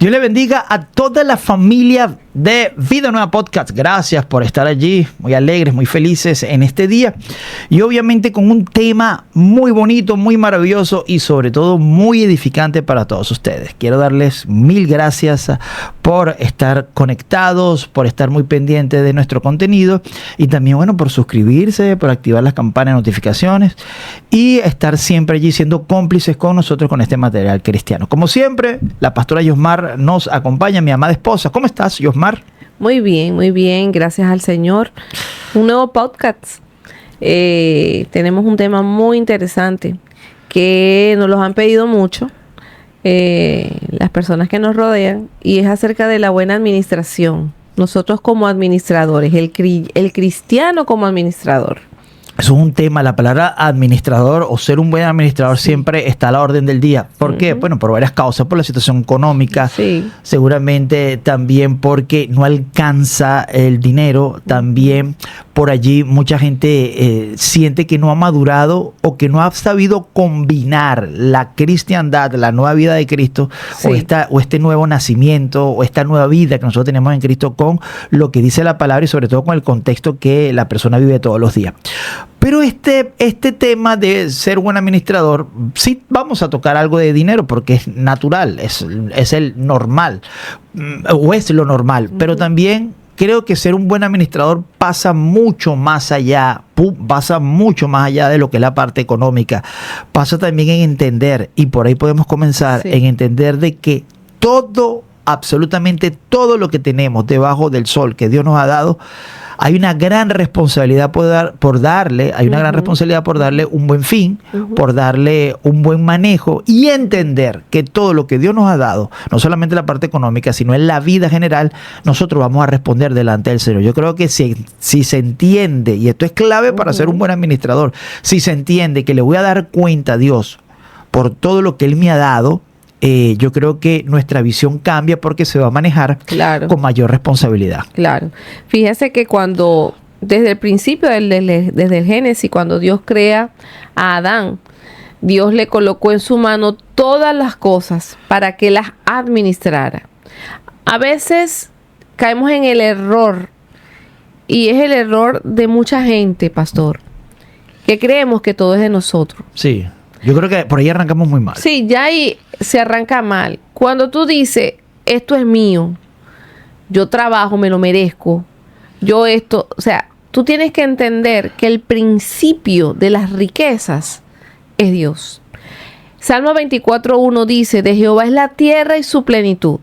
Dios le bendiga a toda la familia de Vida Nueva Podcast. Gracias por estar allí, muy alegres, muy felices en este día. Y obviamente con un tema muy bonito, muy maravilloso y sobre todo muy edificante para todos ustedes. Quiero darles mil gracias por estar conectados, por estar muy pendientes de nuestro contenido y también, bueno, por suscribirse, por activar las campanas de notificaciones y estar siempre allí siendo cómplices con nosotros con este material cristiano. Como siempre, la pastora Yosmar nos acompaña, mi amada esposa. ¿Cómo estás, Yosmar? Muy bien, gracias al Señor. Un nuevo podcast. Tenemos un tema muy interesante que nos lo han pedido mucho las personas que nos rodean y es acerca de la buena administración. Nosotros como administradores, el cristiano como administrador. Eso es un tema, la palabra administrador o ser un buen administrador siempre está a la orden del día. ¿Por qué? Bueno, por varias causas, por la situación económica, seguramente también porque no alcanza el dinero, también por allí mucha gente siente que no ha madurado o que no ha sabido combinar la cristiandad, la nueva vida de Cristo o este nuevo nacimiento o esta nueva vida que nosotros tenemos en Cristo con lo que dice la palabra y sobre todo con el contexto que la persona vive todos los días. Pero este tema de ser buen administrador, sí vamos a tocar algo de dinero porque es natural, es el normal, o es lo normal, pero también creo que ser un buen administrador pasa mucho más allá de lo que es la parte económica, pasa también en entender, y por ahí podemos comenzar, en entender de que absolutamente todo lo que tenemos debajo del sol que Dios nos ha dado, hay una gran responsabilidad por darle un buen fin, por darle un buen manejo y entender que todo lo que Dios nos ha dado, no solamente la parte económica, sino en la vida general, nosotros vamos a responder delante del Señor. Yo creo que si se entiende, y esto es clave para ser un buen administrador, si se entiende que le voy a dar cuenta a Dios por todo lo que Él me ha dado, yo creo que nuestra visión cambia porque se va a manejar con mayor responsabilidad. Claro. Fíjese que desde el principio, desde el Génesis, cuando Dios crea a Adán, Dios le colocó en su mano todas las cosas para que las administrara. A veces caemos en el error, y es el error de mucha gente, pastor, que creemos que todo es de nosotros. Sí. Yo creo que por ahí arrancamos muy mal. Sí, ya ahí se arranca mal. Cuando tú dices, esto es mío, yo trabajo, me lo merezco, o sea, tú tienes que entender que el principio de las riquezas es Dios. Salmo 24:1 dice, de Jehová es la tierra y su plenitud,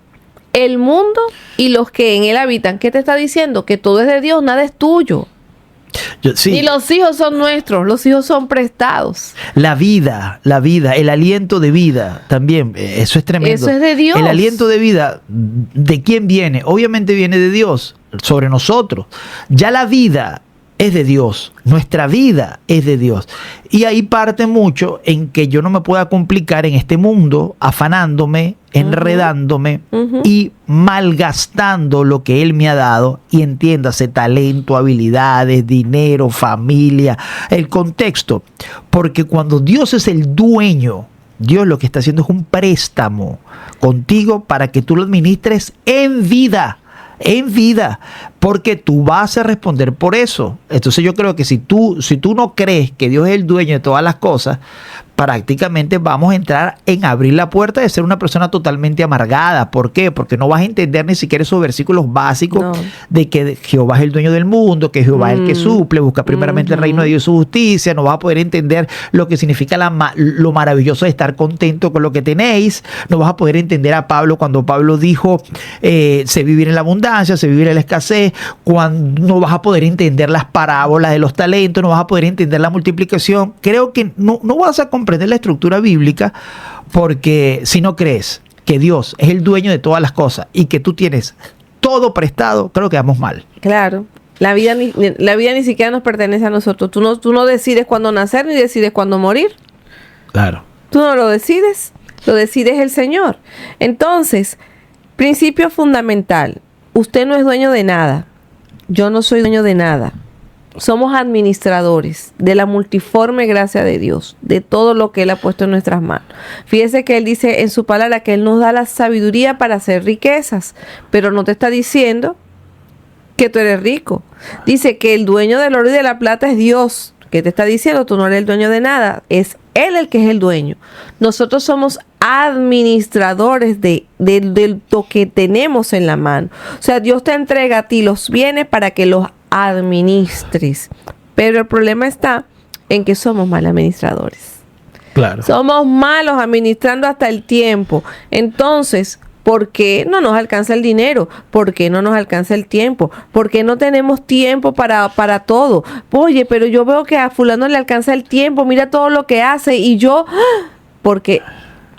el mundo y los que en él habitan. ¿Qué te está diciendo? Que todo es de Dios, nada es tuyo. Y los hijos son nuestros, los hijos son prestados. La vida, el aliento de vida también, eso es tremendo. Eso es de Dios. El aliento de vida, ¿de quién viene? Obviamente viene de Dios, sobre nosotros. Ya la vida es de Dios, nuestra vida es de Dios. Y ahí parte mucho en que yo no me pueda complicar en este mundo, afanándome, enredándome y malgastando lo que Él me ha dado. Y entiéndase, talento, habilidades, dinero, familia, el contexto. Porque cuando Dios es el dueño, Dios lo que está haciendo es un préstamo contigo para que tú lo administres en vida, porque tú vas a responder por eso. Entonces yo creo que si tú no crees que Dios es el dueño de todas las cosas, prácticamente vamos a entrar en abrir la puerta de ser una persona totalmente amargada. ¿Por qué? Porque no vas a entender ni siquiera esos versículos básicos de que Jehová es el dueño del mundo, que Jehová es el que suple, busca primeramente el reino de Dios y su justicia. No vas a poder entender lo que significa lo maravilloso de estar contento con lo que tenéis. No vas a poder entender a Pablo cuando Pablo dijo se vivir en la abundancia, se vivir en la escasez. No vas a poder entender las parábolas de los talentos, no vas a poder entender la multiplicación. Creo que no vas a comprender la estructura bíblica, porque si no crees que Dios es el dueño de todas las cosas y que tú tienes todo prestado, creo que vamos mal. Claro. La vida ni siquiera nos pertenece a nosotros. Tú no decides cuándo nacer ni decides cuándo morir. Claro. Tú no lo decides el Señor. Entonces, principio fundamental, usted no es dueño de nada. Yo no soy dueño de nada. somos administradores de la multiforme gracia de Dios, de todo lo que Él ha puesto en nuestras manos. Fíjese que Él dice en su palabra que Él nos da la sabiduría para hacer riquezas, pero no te está diciendo que tú eres rico. Dice que el dueño del oro y de la plata es Dios. ¿Qué te está diciendo? Tú no eres el dueño de nada, es Él el que es el dueño. Nosotros somos administradores de lo que tenemos en la mano. O sea, Dios te entrega a ti los bienes para que los administres. Pero el problema está en que somos mal administradores. Claro. Somos malos administrando hasta el tiempo. Entonces, ¿por qué no nos alcanza el dinero? ¿Por qué no nos alcanza el tiempo? ¿Por qué no tenemos tiempo para todo? Oye, pero yo veo que a fulano le alcanza el tiempo, mira todo lo que hace y yo... Porque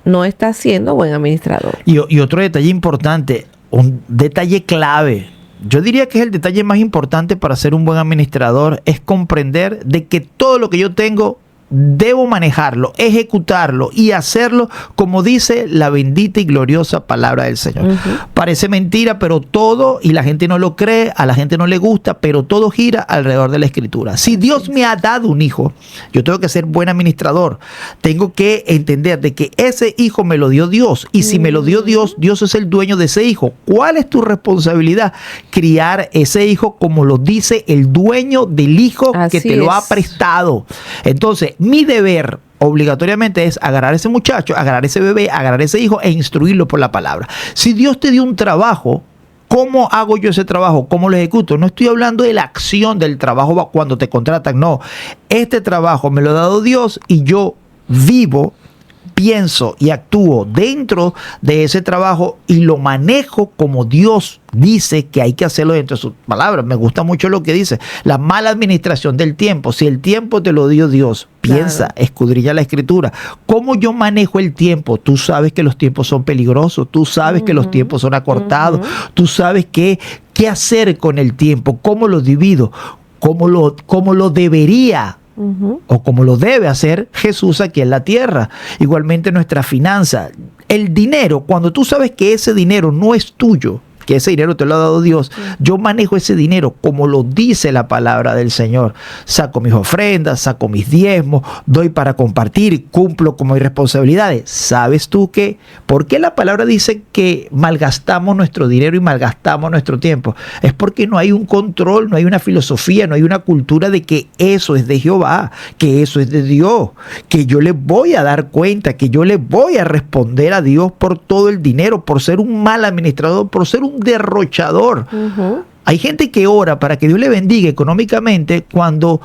no está siendo buen administrador. Y otro detalle importante, un detalle clave, yo diría que es el detalle más importante para ser un buen administrador, es comprender de que todo lo que yo tengo debo manejarlo, ejecutarlo y hacerlo como dice la bendita y gloriosa palabra del Señor. Parece mentira, pero todo, y la gente no lo cree, a la gente no le gusta, pero todo gira alrededor de la Escritura. Si Dios me ha dado un hijo, yo tengo que ser buen administrador. Tengo que entender de que ese hijo me lo dio Dios, y si me lo dio Dios, Dios es el dueño de ese hijo. ¿Cuál es tu responsabilidad? Criar ese hijo como lo dice el dueño del hijo que te lo ha prestado. Entonces, mi deber obligatoriamente es agarrar a ese muchacho, agarrar a ese bebé, agarrar a ese hijo e instruirlo por la palabra. Si Dios te dio un trabajo, ¿cómo hago yo ese trabajo? ¿Cómo lo ejecuto? No estoy hablando de la acción del trabajo cuando te contratan, no. Este trabajo me lo ha dado Dios y yo vivo, pienso y actúo dentro de ese trabajo y lo manejo como Dios dice que hay que hacerlo dentro de sus palabras. Me gusta mucho lo que dice. La mala administración del tiempo. Si el tiempo te lo dio Dios, piensa, escudriña la Escritura. ¿Cómo yo manejo el tiempo? Tú sabes que los tiempos son peligrosos. Tú sabes que los tiempos son acortados. Tú sabes qué hacer con el tiempo. ¿Cómo lo divido? ¿Cómo lo debería o como lo debe hacer Jesús aquí en la tierra? Igualmente nuestra finanza, el dinero, cuando tú sabes que ese dinero no es tuyo, que ese dinero te lo ha dado Dios, yo manejo ese dinero como lo dice la palabra del Señor. Saco mis ofrendas, saco mis diezmos, doy para compartir, cumplo con mis responsabilidades. ¿Sabes tú qué? ¿Por qué la palabra dice que malgastamos nuestro dinero y malgastamos nuestro tiempo? Es porque no hay un control, no hay una filosofía, no hay una cultura de que eso es de Jehová, que eso es de Dios, que yo le voy a dar cuenta, que yo le voy a responder a Dios por todo el dinero, por ser un mal administrador, por ser un derrochador. Hay gente que ora para que Dios le bendiga económicamente cuando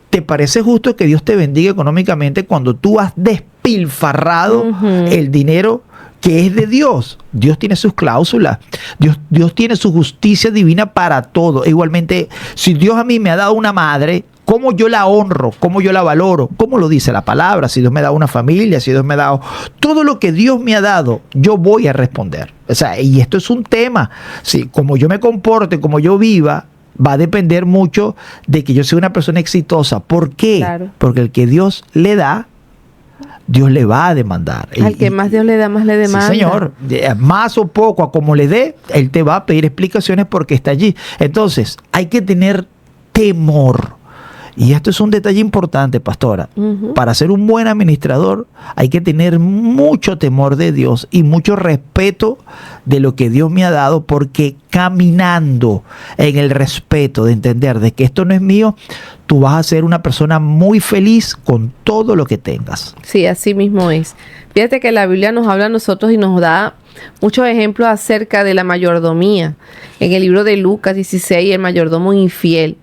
te parece justo que Dios te bendiga económicamente cuando tú has despilfarrado el dinero que es de Dios. Dios tiene sus cláusulas. Dios tiene su justicia divina para todo. E igualmente, si Dios a mí me ha dado una madre, ¿cómo yo la honro? ¿Cómo yo la valoro? ¿Cómo lo dice la palabra? Si Dios me da una familia, si Dios me ha dado todo lo que Dios me ha dado, yo voy a responder. O sea, y esto es un tema. Sí, como yo me comporte, como yo viva, va a depender mucho de que yo sea una persona exitosa. ¿Por qué? Claro. Porque el que Dios le da, Dios le va a demandar. Al que más Dios le da, más le demanda. Sí, Señor. Más o poco, a como le dé, Él te va a pedir explicaciones porque está allí. Entonces, hay que tener temor. Y esto es un detalle importante, pastora. Para ser un buen administrador hay que tener mucho temor de Dios y mucho respeto de lo que Dios me ha dado, porque caminando en el respeto de entender de que esto no es mío, tú vas a ser una persona muy feliz con todo lo que tengas. Sí, así mismo es. Fíjate que la Biblia nos habla a nosotros y nos da muchos ejemplos acerca de la mayordomía. En el libro de Lucas 16, el mayordomo infiel.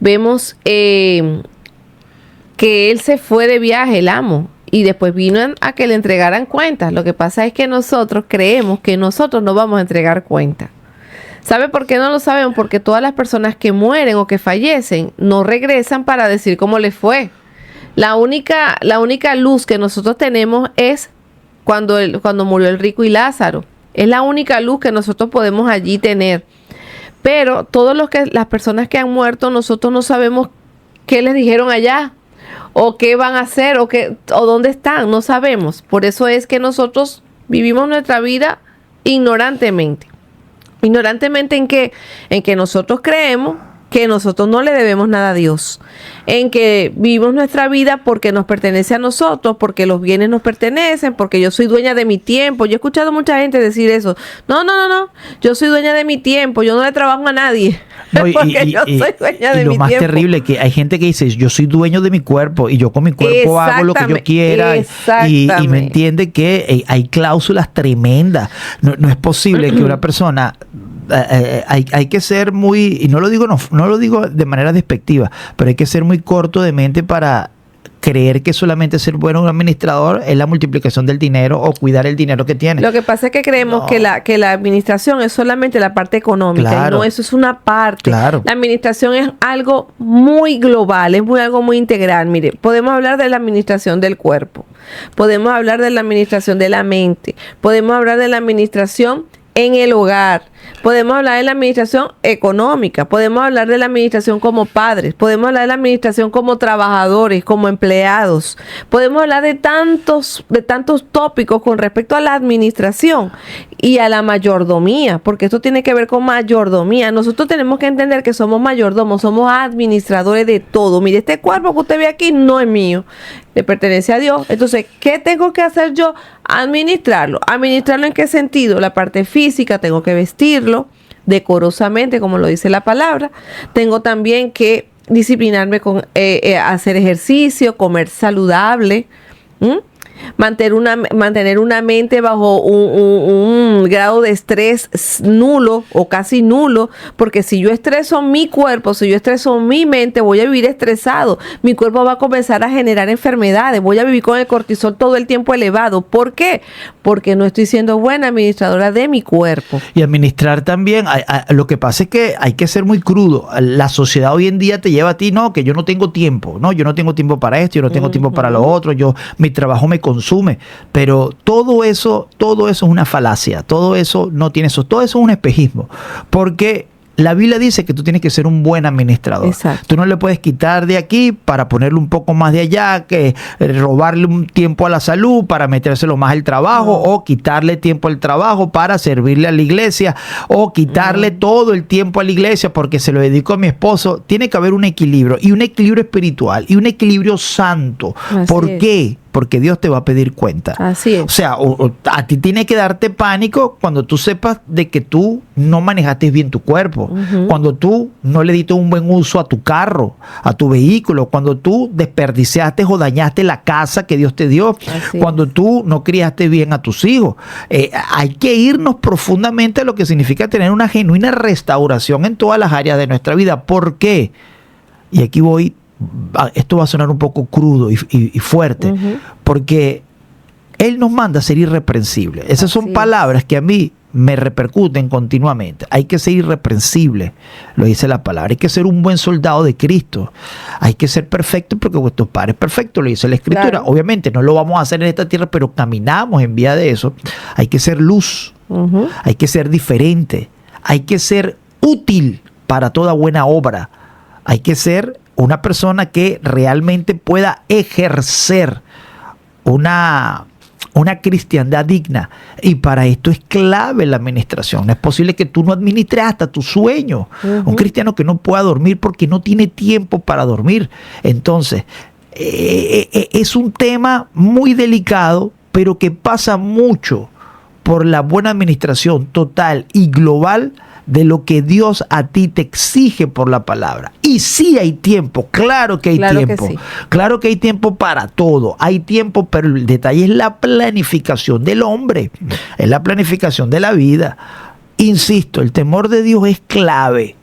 Vemos que él se fue de viaje, el amo, y después vino a que le entregaran cuentas. Lo que pasa es que nosotros creemos que nosotros no vamos a entregar cuentas. ¿Sabe por qué no lo sabemos? Porque todas las personas que mueren o que fallecen no regresan para decir cómo les fue. La única luz que nosotros tenemos es cuando murió el rico y Lázaro. Es la única luz que nosotros podemos allí tener. Pero las personas que han muerto, nosotros no sabemos qué les dijeron allá, o qué van a hacer, o dónde están, no sabemos. Por eso es que nosotros vivimos nuestra vida ignorantemente. ¿Ignorantemente en qué? En que nosotros creemos que nosotros no le debemos nada a Dios, en que vivimos nuestra vida porque nos pertenece a nosotros, porque los bienes nos pertenecen, porque yo soy dueña de mi tiempo. Yo he escuchado mucha gente decir eso. No, yo soy dueña de mi tiempo, yo no le trabajo a nadie. No, porque yo soy dueña de mi tiempo. Y lo más terrible es que hay gente que dice, yo soy dueño de mi cuerpo y yo con mi cuerpo hago lo que yo quiera. Y no entiende que hay cláusulas tremendas. No es posible que una persona... hay que ser muy, y no lo digo de manera despectiva, pero hay que ser muy corto de mente para creer que solamente ser bueno un administrador es la multiplicación del dinero o cuidar el dinero que tiene. Lo que pasa es que creemos que la administración es solamente la parte económica. Claro. Y no, eso es una parte. Claro. La administración es algo muy global, es algo muy integral. Mire, podemos hablar de la administración del cuerpo, podemos hablar de la administración de la mente, podemos hablar de la administración en el hogar, podemos hablar de la administración económica, podemos hablar de la administración como padres, podemos hablar de la administración como trabajadores, como empleados, podemos hablar de tantos tópicos con respecto a la administración y a la mayordomía, porque esto tiene que ver con mayordomía. Nosotros tenemos que entender que somos mayordomos, somos administradores de todo. Mire, este cuerpo que usted ve aquí no es mío, le pertenece a Dios. Entonces, ¿qué tengo que hacer yo? Administrarlo. ¿Administrarlo en qué sentido? La parte física, tengo que vestirlo decorosamente, como lo dice la palabra. Tengo también que disciplinarme con hacer ejercicio, comer saludable, mantener una mente bajo un grado de estrés nulo o casi nulo, porque si yo estreso mi cuerpo, si yo estreso mi mente, voy a vivir estresado. Mi cuerpo va a comenzar a generar enfermedades, voy a vivir con el cortisol todo el tiempo elevado. ¿Por qué? Porque no estoy siendo buena administradora de mi cuerpo. Y administrar también, lo que pasa es que hay que ser muy crudo. La sociedad hoy en día te lleva a ti, no, que yo no tengo tiempo, no, yo no tengo tiempo para esto, yo no tengo tiempo para lo otro, mi trabajo me consume, pero todo eso es una falacia, todo eso es un espejismo, porque la Biblia dice que tú tienes que ser un buen administrador. Exacto. Tú no le puedes quitar de aquí para ponerle un poco más de allá, que robarle un tiempo a la salud para metérselo más al trabajo, o quitarle tiempo al trabajo para servirle a la iglesia, o quitarle todo el tiempo a la iglesia porque se lo dedico a mi esposo. Tiene que haber un equilibrio, y un equilibrio espiritual, y un equilibrio santo. ¿Por qué? Porque Dios te va a pedir cuenta. Así es. O sea, a ti tiene que darte pánico cuando tú sepas de que tú no manejaste bien tu cuerpo, cuando tú no le diste un buen uso a tu carro, a tu vehículo, cuando tú desperdiciaste o dañaste la casa que Dios te dio, cuando tú no criaste bien a tus hijos. Hay que irnos profundamente a lo que significa tener una genuina restauración en todas las áreas de nuestra vida. ¿Por qué? Y aquí voy. Esto va a sonar un poco crudo y fuerte, porque Él nos manda a ser irreprensibles. Esas son palabras que a mí me repercuten continuamente. Hay que ser irreprensible, lo dice la palabra. Hay que ser un buen soldado de Cristo. Hay que ser perfecto porque vuestro Padre es perfecto, lo dice la Escritura. Claro. Obviamente no lo vamos a hacer en esta tierra, pero caminamos en vía de eso. Hay que ser luz, hay que ser diferente, hay que ser útil para toda buena obra. Hay que ser una persona que realmente pueda ejercer una cristiandad digna. Y para esto es clave la administración. No es posible que tú no administres hasta tu sueño. Un cristiano que no pueda dormir porque no tiene tiempo para dormir. Entonces, es un tema muy delicado, pero que pasa mucho por la buena administración total y global de lo que Dios a ti te exige por la palabra. Y sí hay tiempo, claro que hay tiempo. Que sí. Claro que hay tiempo para todo. Hay tiempo, pero el detalle es la planificación del hombre, es la planificación de la vida. Insisto, el temor de Dios es clave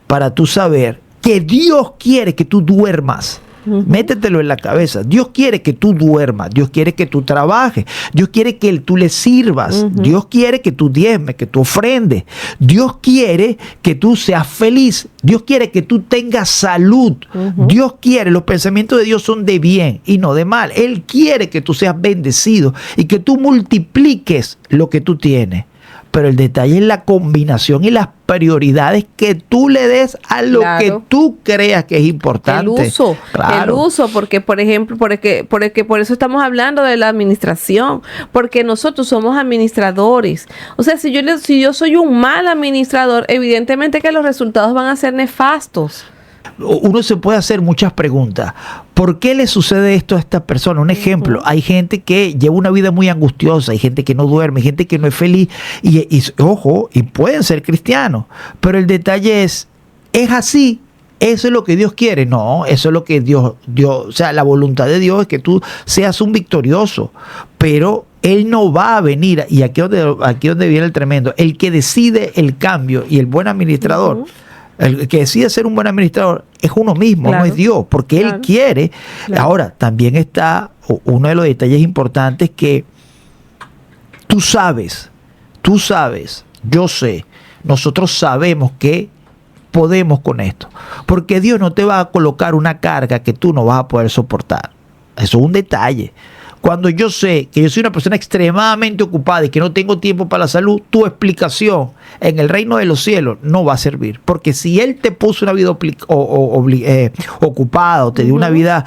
para tú saber que Dios quiere que tú duermas. Métetelo en la cabeza. Dios quiere que tú duermas, Dios quiere que tú trabajes, Dios quiere que tú le sirvas, Dios quiere que tú diezmes, que tú ofrendes, Dios quiere que tú seas feliz, Dios quiere que tú tengas salud, Dios quiere, los pensamientos de Dios son de bien y no de mal. Él quiere que tú seas bendecido y que tú multipliques lo que tú tienes. pero el detalle es la combinación y las prioridades que tú le des a lo que tú creas que es importante. El uso, porque por ejemplo, por eso estamos hablando de la administración, porque nosotros somos administradores. O sea, si yo soy un mal administrador, evidentemente que los resultados van a ser nefastos. Uno se puede hacer muchas preguntas. ¿Por qué le sucede esto a esta persona? Un ejemplo, hay gente que lleva una vida muy angustiosa, hay gente que no duerme, hay gente que no es feliz y pueden ser cristianos, pero el detalle es así, eso es lo que Dios quiere. No, eso es lo que Dios, o sea, la voluntad de Dios es que tú seas un victorioso, pero Él no va a venir, y aquí donde viene el tremendo, el que decide el cambio y el buen administrador, el que decide ser un buen administrador es uno mismo, no es Dios, porque Él quiere. Ahora, también está uno de los detalles importantes que tú sabes, yo sé, nosotros sabemos que podemos con esto, porque Dios no te va a colocar una carga que tú no vas a poder soportar. Eso es un detalle. Cuando yo sé que yo soy una persona extremadamente ocupada y que no tengo tiempo para la salud, tu explicación en el reino de los cielos no va a servir. Porque si Él te puso una vida ocupada, o te dio una vida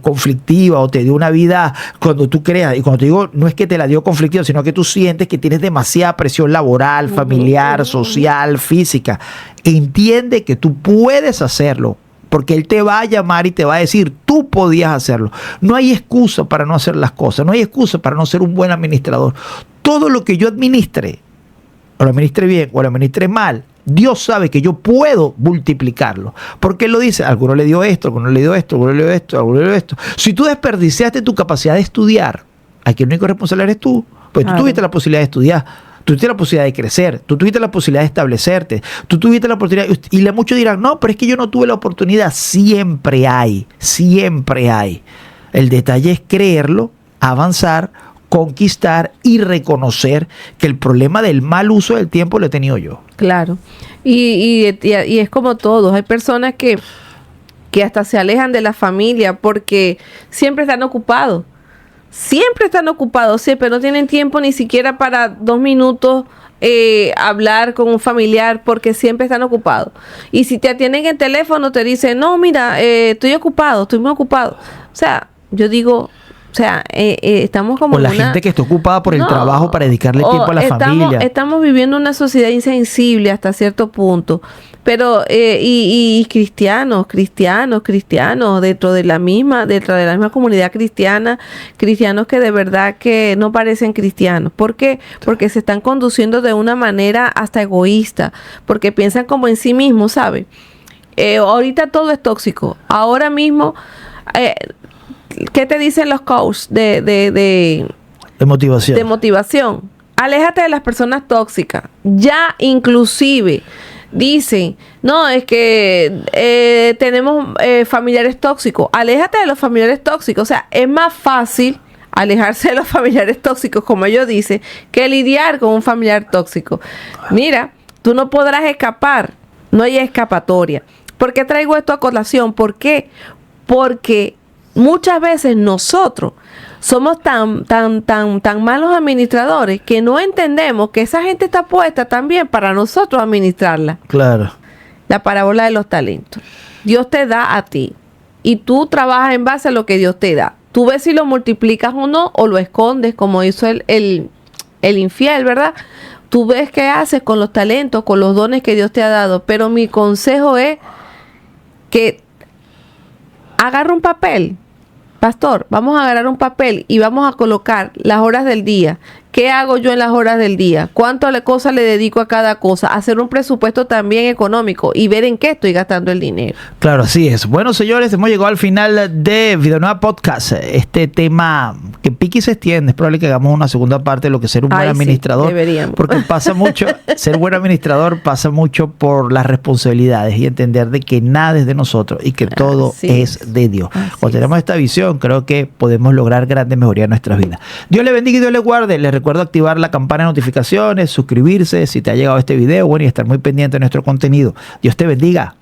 conflictiva, o te dio una vida cuando tú creas, y cuando te digo, no es que te la dio conflictiva, sino que tú sientes que tienes demasiada presión laboral, familiar, social, física, entiende que tú puedes hacerlo. Porque Él te va a llamar y te va a decir, tú podías hacerlo. No hay excusa para no hacer las cosas. No hay excusa para no ser un buen administrador. Todo lo que yo administre, o lo administre bien o lo administre mal, Dios sabe que yo puedo multiplicarlo. Porque Él lo dice, a alguno le dio esto, a alguno le dio esto, a alguno le dio esto, a alguno le dio esto. Si tú desperdiciaste tu capacidad de estudiar, aquí el único responsable eres tú. Pues tú tuviste la posibilidad de estudiar. Tú tuviste la posibilidad de crecer, tú tuviste la posibilidad de establecerte, tú tuviste la oportunidad, y muchos dirán, no, pero es que yo no tuve la oportunidad. Siempre hay. El detalle es creerlo, avanzar, conquistar y reconocer que el problema del mal uso del tiempo lo he tenido yo. Claro, y es como todos, hay personas que hasta se alejan de la familia porque siempre están ocupados. Siempre no tienen tiempo ni siquiera para 2 minutos hablar con un familiar porque siempre están ocupados. Y si te atienden en teléfono te dicen, no, mira, estoy muy ocupado. O sea, yo digo, estamos como... O la gente que está ocupada por el trabajo para dedicarle tiempo a la familia. Estamos viviendo una sociedad insensible hasta cierto punto. Pero, y cristianos, dentro de la misma comunidad cristiana, cristianos que de verdad que no parecen cristianos. ¿Por qué? Porque se están conduciendo de una manera hasta egoísta, porque piensan como en sí mismos, ¿sabe? Ahorita todo es tóxico. Ahora mismo, ¿qué te dicen los coaches de motivación? De motivación. Aléjate de las personas tóxicas. Ya inclusive dicen, no, es que tenemos familiares tóxicos. Aléjate de los familiares tóxicos. O sea, es más fácil alejarse de los familiares tóxicos, como ellos dicen, que lidiar con un familiar tóxico. Mira, tú no podrás escapar. No hay escapatoria. ¿Por qué traigo esto a colación? ¿Por qué? Porque muchas veces nosotros somos tan malos administradores que no entendemos que esa gente está puesta también para nosotros administrarla. Claro. La parábola de los talentos. Dios te da a ti y tú trabajas en base a lo que Dios te da. Tú ves si lo multiplicas o no, o lo escondes como hizo el infiel, ¿verdad? Tú ves qué haces con los talentos, con los dones que Dios te ha dado. Pero mi consejo es que agarra un papel. Pastor, vamos a agarrar un papel y vamos a colocar las horas del día. ¿Qué hago yo en las horas del día? ¿Cuánto cosas le dedico a cada cosa? Hacer un presupuesto también económico y ver en qué estoy gastando el dinero. Claro, así es. Bueno, señores, hemos llegado al final de Vidanueva Podcast. Este tema que pique y se extiende. Es probable que hagamos una segunda parte de lo que es ser un buen administrador. Deberíamos. Porque pasa mucho, ser buen administrador pasa mucho por las responsabilidades y entender de que nada es de nosotros y que todo es de Dios. Cuando tenemos esta visión, creo que podemos lograr grandes mejorías en nuestras vidas. Dios le bendiga y Dios le guarde. Les recuerdo activar la campana de notificaciones, suscribirse si te ha llegado este video, bueno, y estar muy pendiente de nuestro contenido. Dios te bendiga.